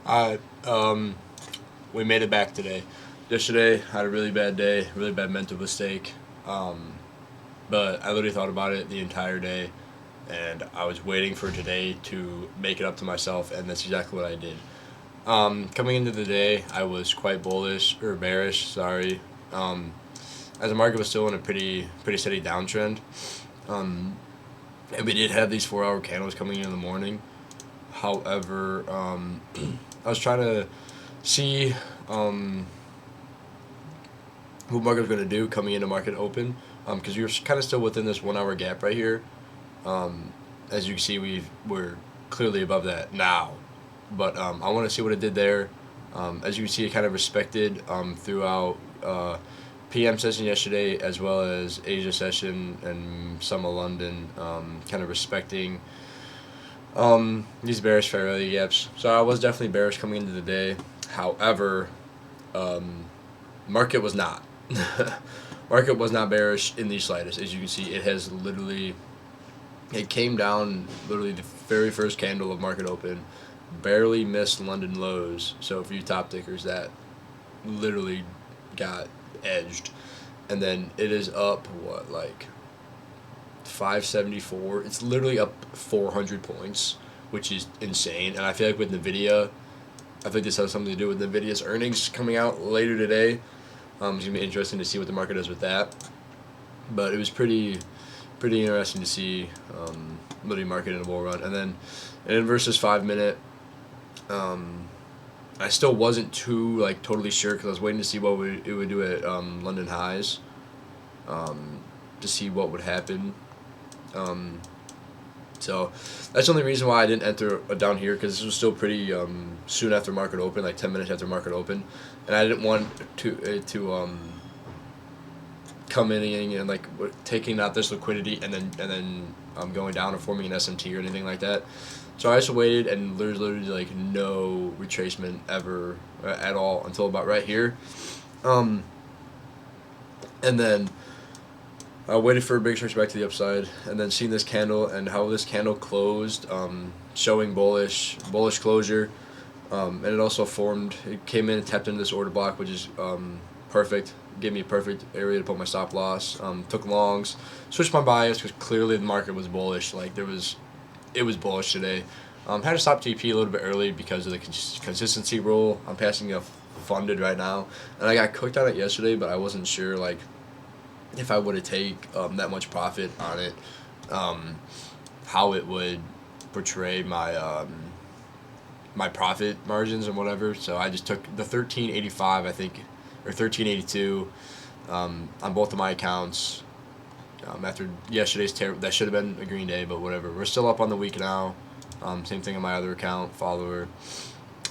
Alright, we made it back today. Yesterday, I had a really bad day, really bad mental mistake. Um, but I literally thought about it the entire day, and I was waiting for today to make it up to myself, and that's exactly what I did. Coming into the day, I was quite bullish or bearish. Sorry, um, as the market was still in a pretty steady downtrend. Um, and we did have these 4 hour candles coming in the morning. However, I was trying to see um, what market was going to do coming into market open because we were kind of still within this 1 hour gap right here. Um, as you can see, we're clearly above that now, but I want to see what it did there. As you can see, it kind of respected throughout PM session yesterday as well as Asia session and some of London, kind of respecting these bearish fair value gaps. So I was definitely bearish coming into the day. However, um, market was not. Market was not bearish in the slightest. As you can see, it has literally it came down literally the very first candle of market open, barely missed London lows. So for you top tickers, that literally got edged, and then it is up what like 574. It's literally up 400 points, which is insane. And I feel like with Nvidia, I think this has something to do with Nvidia's earnings coming out later today. It's gonna be interesting to see what the market does with that. But it was pretty interesting to see literally market in a bull run, and then in versus 5 minute. Um, I still wasn't too like totally sure because I was waiting to see what it would do at London highs, um, to see what would happen. Um, so that's the only reason why I didn't enter down here because this was still pretty soon after market open, like 10 minutes after market open, and I didn't want to come in and like taking out this liquidity and then going down or forming an SMT or anything like that. So I just waited, and there's literally like no retracement ever at all until about right here, um, and then I waited for a big stretch back to the upside, and then seeing this candle and how this candle closed, showing bullish closure, and it also formed. It came in and tapped into this order block, which is perfect. Gave me a perfect area to put my stop loss. Took longs, switched my bias because clearly the market was bullish. Like it was bullish today. Had to stop TP a little bit early because of the consistency rule. I'm passing a funded right now, and I got cooked on it yesterday, but I wasn't sure like if I would have take that much profit on it, um, how it would portray my profit margins and whatever. So I just took the 1385, I think, or 1382, on both of my accounts. After yesterday's that should have been a green day, but whatever. We're still up on the week now. Same thing on my other account, follower.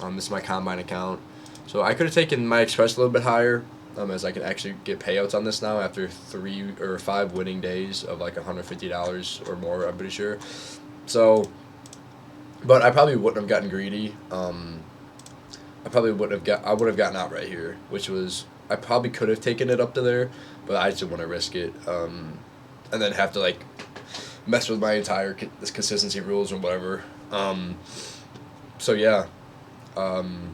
This is my combine account. So I could have taken my express a little bit higher, as I can actually get payouts on this now after 3 or 5 winning days of like $150 or more. I'm pretty sure. So, but I probably wouldn't have gotten greedy. I would have gotten out right here, which was I probably could have taken it up to there, but I just didn't want to risk it. And then have to like mess with my entire this consistency rules or whatever. So yeah, um,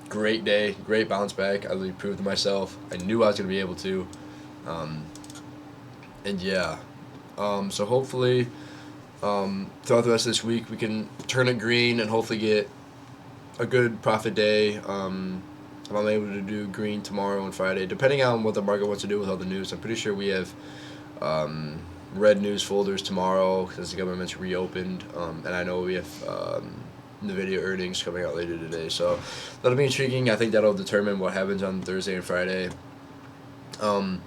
great day, great bounce back. I really proved to myself. I knew I was gonna be able to, um, and yeah. So hopefully, throughout the rest of this week, we can turn it green and hopefully get a good profit day. If I'm able to do green tomorrow and Friday, depending on what the market wants to do with all the news. I'm pretty sure we have red news folders tomorrow because the government's reopened, and I know we have NVIDIA earnings coming out later today. So that'll be intriguing. I think that'll determine what happens on Thursday and Friday. Um,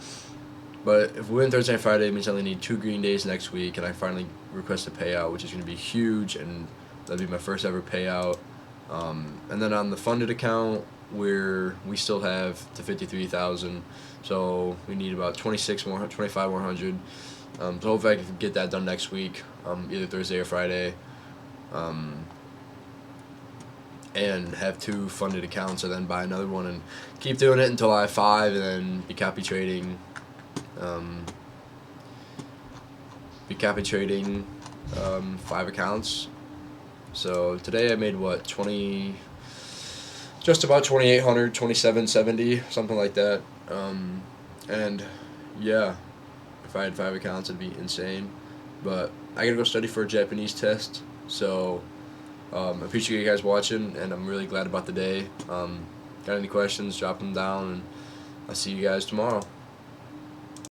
but if we win Thursday and Friday, it means I only need 2 green days next week, and I finally request a payout, which is going to be huge, and that'll be my first ever payout. And then on the funded account, we still have to 53,000, so we need about 26 more, 25 more hundred. So hopefully I can get that done next week, either Thursday or Friday, um, and have 2 funded accounts, and then buy another one and keep doing it until I have 5, and then um, be copy trading 5 accounts. So today I made what 20. just about 2,800, 2,770, something like that. And yeah, if I had 5 accounts, it'd be insane. But I gotta go study for a Japanese test. So I appreciate you guys watching, and I'm really glad about the day. Got any questions? Drop them down, and I'll see you guys tomorrow.